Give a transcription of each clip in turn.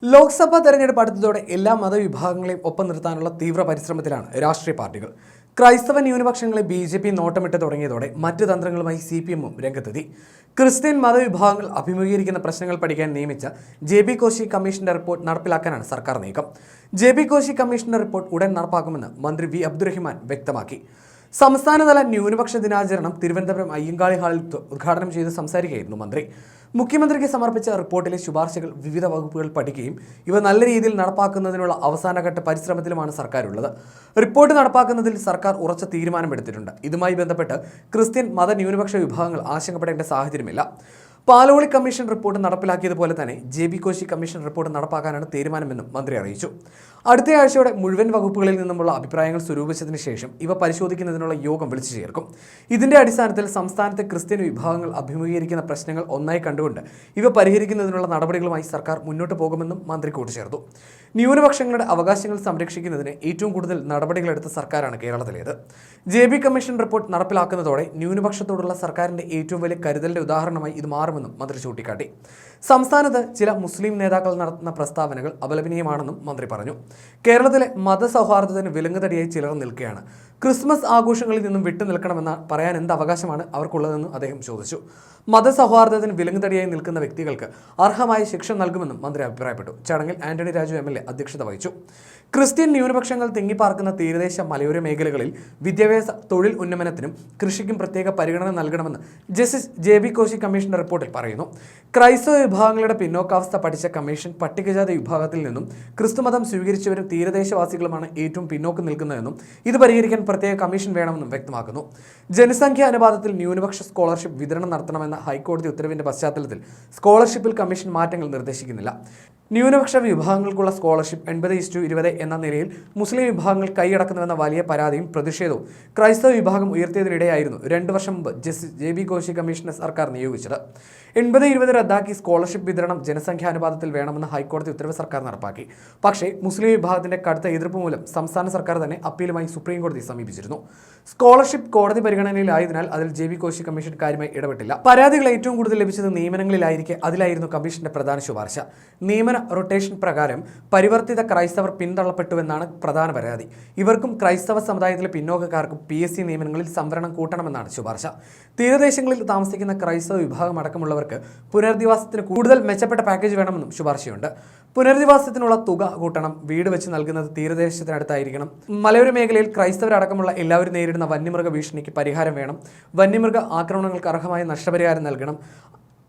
ലോക്സഭാ തെരഞ്ഞെടുപ്പ് അടുത്തതോടെ എല്ലാ മതവിഭാഗങ്ങളെയും ഒപ്പം നിർത്താനുള്ള തീവ്ര പരിശ്രമത്തിലാണ് രാഷ്ട്രീയ പാർട്ടികൾ. ക്രൈസ്തവ ന്യൂനപക്ഷങ്ങളെ ബി.ജെ.പി. നോട്ടമിട്ട് തുടങ്ങിയതോടെ മറ്റ് തന്ത്രങ്ങളുമായി CPM-ഉം രംഗത്തെത്തി. ക്രിസ്ത്യൻ മതവിഭാഗങ്ങൾ അഭിമുഖീകരിക്കുന്ന പ്രശ്നങ്ങൾ പഠിക്കാൻ നിയമിച്ച JB കോശി കമ്മീഷന്റെ റിപ്പോർട്ട് നടപ്പിലാക്കാനാണ് സർക്കാർ നീക്കം. JB കോശി കമ്മീഷന്റെ റിപ്പോർട്ട് ഉടൻ നടപ്പാക്കുമെന്ന് മന്ത്രി V. അബ്ദുറഹിമാൻ വ്യക്തമാക്കി. സംസ്ഥാനതല ന്യൂനപക്ഷ ദിനാചരണം തിരുവനന്തപുരം അയ്യങ്കാളി ഹാളിൽ ഉദ്ഘാടനം ചെയ്ത് സംസാരിക്കുകയായിരുന്നു മന്ത്രി. മുഖ്യമന്ത്രിക്ക് സമർപ്പിച്ച റിപ്പോർട്ടിലെ ശുപാർശകൾ വിവിധ വകുപ്പുകൾ പഠിക്കുകയും ഇവ നല്ല രീതിയിൽ നടപ്പാക്കുന്നതിനുള്ള അവസാനഘട്ട പരിശ്രമത്തിലുമാണ് സർക്കാരുള്ളത്. റിപ്പോർട്ട് നടപ്പാക്കുന്നതിൽ സർക്കാർ ഉറച്ച തീരുമാനമെടുത്തിട്ടുണ്ട്. ഇതുമായി ബന്ധപ്പെട്ട് ക്രിസ്ത്യൻ മത ന്യൂനപക്ഷ വിഭാഗങ്ങൾ ആശങ്കപ്പെടേണ്ട സാഹചര്യമില്ല. പാലോളി കമ്മീഷൻ റിപ്പോർട്ട് നടപ്പിലാക്കിയതുപോലെ തന്നെ JB കോശി കമ്മീഷൻ റിപ്പോർട്ട് നടപ്പാക്കാനാണ് തീരുമാനമെന്നും മന്ത്രി അറിയിച്ചു. അടുത്തയാഴ്ചയോടെ മുഴുവൻ വകുപ്പുകളിൽ നിന്നുമുള്ള അഭിപ്രായങ്ങൾ സ്വരൂപിച്ചതിന് ശേഷം ഇവ പരിശോധിക്കുന്നതിനുള്ള യോഗം വിളിച്ചു ചേർക്കും. ഇതിന്റെ അടിസ്ഥാനത്തിൽ സംസ്ഥാനത്തെ ക്രിസ്ത്യൻ വിഭാഗങ്ങൾ അഭിമുഖീകരിക്കുന്ന പ്രശ്നങ്ങൾ ഒന്നായി കണ്ടുകൊണ്ട് ഇവ പരിഹരിക്കുന്നതിനുള്ള നടപടികളുമായി സർക്കാർ മുന്നോട്ട് പോകുമെന്നും മന്ത്രി കൂട്ടിച്ചേർത്തു. ന്യൂനപക്ഷങ്ങളുടെ അവകാശങ്ങൾ സംരക്ഷിക്കുന്നതിന് ഏറ്റവും കൂടുതൽ നടപടികളെടുത്ത സർക്കാരാണ് കേരളത്തിലേത്. JB കമ്മീഷൻ റിപ്പോർട്ട് നടപ്പിലാക്കുന്നതോടെ ന്യൂനപക്ഷത്തോടുള്ള സർക്കാരിന്റെ ഏറ്റവും വലിയ കരുതലിന്റെ ഉദാഹരണമായി ഇത് മാറുമെന്നും മന്ത്രി ചൂണ്ടിക്കാട്ടി. സംസ്ഥാനത്ത് ചില മുസ്ലിം നേതാക്കൾ നടത്തുന്ന പ്രസ്താവനകൾ അപലപനീയമാണെന്നും മന്ത്രി പറഞ്ഞു. കേരളത്തിലെ മതസൗഹാർദ്ദത്തിന് വിലങ്ങുതടിയായി ചിലർ നിൽക്കുകയാണ്. ക്രിസ്മസ് ആഘോഷങ്ങളിൽ നിന്നും വിട്ടുനിൽക്കണമെന്ന് പറയാൻ എന്ത് അവകാശമാണ് അവർക്കുള്ളതെന്നും അദ്ദേഹം ചോദിച്ചു. മതസൗഹാർദ്ദത്തിന് വിലങ്ങുതടിയായി നിൽക്കുന്ന വ്യക്തികൾക്ക് അർഹമായ ശിക്ഷ നൽകുമെന്നും മന്ത്രി അഭിപ്രായപ്പെട്ടു. ചടങ്ങിൽ ആന്റണി രാജു MLA അധ്യക്ഷത വഹിച്ചു. ക്രിസ്ത്യൻ ന്യൂനപക്ഷങ്ങൾ തിങ്ങിപ്പാർക്കുന്ന തീരദേശ മലയോര മേഖലകളിൽ വിദ്യാഭ്യാസ തൊഴിൽ ഉന്നമനത്തിനും കൃഷിക്കും പ്രത്യേക പരിഗണന നൽകണമെന്ന് ജസ്റ്റിസ് JB കോശി കമ്മീഷന്റെ റിപ്പോർട്ടിൽ പറയുന്നു. ക്രൈസ്തവ വിഭാഗങ്ങളുടെ പിന്നോക്കാവസ്ഥ പഠിച്ച കമ്മീഷൻ പട്ടികജാതി വിഭാഗത്തിൽ നിന്നും ക്രിസ്തുമതം സ്വീകരിച്ചവരും തീരദേശവാസികളുമാണ് ഏറ്റവും പിന്നോക്കം നിൽക്കുന്നതെന്നും ഇത് പരിഹരിക്കാൻ പ്രത്യേക കമ്മീഷൻ വേണമെന്നും വ്യക്തമാക്കുന്നു. ജനസംഖ്യാ അനുപാതത്തിൽ ന്യൂനപക്ഷ സ്കോളർഷിപ്പ് വിതരണം നടത്തണമെന്ന ഹൈക്കോടതി ഉത്തരവിന്റെ പശ്ചാത്തലത്തിൽ സ്കോളർഷിപ്പിൽ കമ്മീഷൻ മാറ്റങ്ങൾ നിർദ്ദേശിക്കുന്നില്ല. ന്യൂനപക്ഷ വിഭാഗങ്ങൾക്കുള്ള സ്കോളർഷിപ്പ് 80:20 എന്ന നിലയിൽ മുസ്ലിം വിഭാഗങ്ങൾ കൈയടക്കുന്നുവെന്ന വലിയ പരാതിയും പ്രതിഷേധവും ക്രൈസ്തവ വിഭാഗം ഉയർത്തിയതിനിടെയായിരുന്നു 2 വർഷം മുമ്പ് ജസ്റ്റിസ് JB കോശി കമ്മീഷനെ സർക്കാർ നിയോഗിച്ചത്. 80:20 റദ്ദാക്കി സ്കോളർഷിപ്പ് വിതരണം ജനസംഖ്യാനുപാതത്തിൽ വേണമെന്ന ഹൈക്കോടതി ഉത്തരവ് സർക്കാർ നടപ്പാക്കി. പക്ഷേ മുസ്ലിം വിഭാഗത്തിന്റെ കടുത്ത എതിർപ്പ് മൂലം സംസ്ഥാന സർക്കാർ തന്നെ അപ്പീലുമായി സുപ്രീം കോടതിയെ സമീപിച്ചിരുന്നു. സ്കോളർഷിപ്പ് കോടതി പരിഗണനയിലായതിനാൽ അതിൽ JB കോശി കമ്മീഷൻ കാര്യമായി ഇടപെട്ടില്ല. പരാതികൾ ഏറ്റവും കൂടുതൽ ലഭിച്ചത് നിയമനങ്ങളിലായിരിക്കെ അതിലായിരുന്നു കമ്മീഷന്റെ പ്രധാന ശുപാർശ. നിയമന റൊട്ടേഷൻ പ്രകാരം പരിവർത്തിത ക്രൈസ്തവർ പിന്തള്ളപ്പെട്ടുവെന്നാണ് പ്രധാന പരാതി. ഇവർക്കും ക്രൈസ്തവ സമുദായത്തിലെ പിന്നോക്കക്കാർക്കും PSC നിയമനങ്ങളിൽ സംവരണം കൂട്ടണമെന്നാണ് ശുപാർശ. തീരദേശങ്ങളിൽ താമസിക്കുന്ന ക്രൈസ്തവ വിഭാഗം അടക്കമുള്ളവർക്ക് പുനരധിവാസത്തിന് കൂടുതൽ മെച്ചപ്പെട്ട പാക്കേജ് വേണമെന്നും ശുപാർശയുണ്ട്. പുനരധിവാസത്തിനുള്ള തുക കൂട്ടണം. വീട് വെച്ച് നൽകുന്നത് തീരദേശത്തിനടുത്തായിരിക്കണം. മലയോര മേഖലയിൽ ക്രൈസ്തവരടക്കമുള്ള എല്ലാവരും നേരിടുന്ന വന്യമൃഗ ഭീഷണിക്ക് പരിഹാരം വേണം. വന്യമൃഗ ആക്രമണങ്ങൾക്ക് അർഹമായ നഷ്ടപരിഹാരം നൽകണം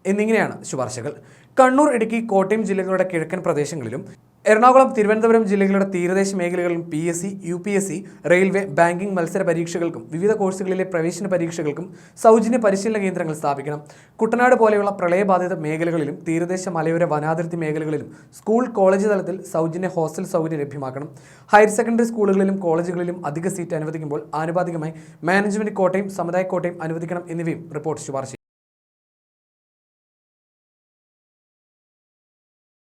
എന്നിങ്ങനെയാണ് ശുപാർശകൾ. കണ്ണൂർ, ഇടുക്കി, കോട്ടയം ജില്ലകളുടെ കിഴക്കൻ പ്രദേശങ്ങളിലും എറണാകുളം, തിരുവനന്തപുരം ജില്ലകളുടെ തീരദേശ മേഖലകളിലും PSC, UPSC, റെയിൽവേ, ബാങ്കിംഗ് മത്സര പരീക്ഷകൾക്കും വിവിധ കോഴ്സുകളിലെ പ്രവേശന പരീക്ഷകൾക്കും സൗജന്യ പരിശീലന കേന്ദ്രങ്ങൾ സ്ഥാപിക്കണം. കുട്ടനാട് പോലെയുള്ള പ്രളയബാധിത മേഖലകളിലും തീരദേശ മലയോര വനാതിർത്തി മേഖലകളിലും സ്കൂൾ, കോളേജ് തലത്തിൽ സൗജന്യ ഹോസ്റ്റൽ സൗകര്യം ലഭ്യമാക്കണം. ഹയർ സെക്കൻഡറി സ്കൂളുകളിലും കോളേജുകളിലും അധിക സീറ്റ് അനുവദിക്കുമ്പോൾ ആനുപാതികമായി മാനേജ്മെന്റ് കോട്ടയും സമുദായ കോട്ടയും അനുവദിക്കണം എന്നിവയും റിപ്പോർട്ട് ശുപാർശ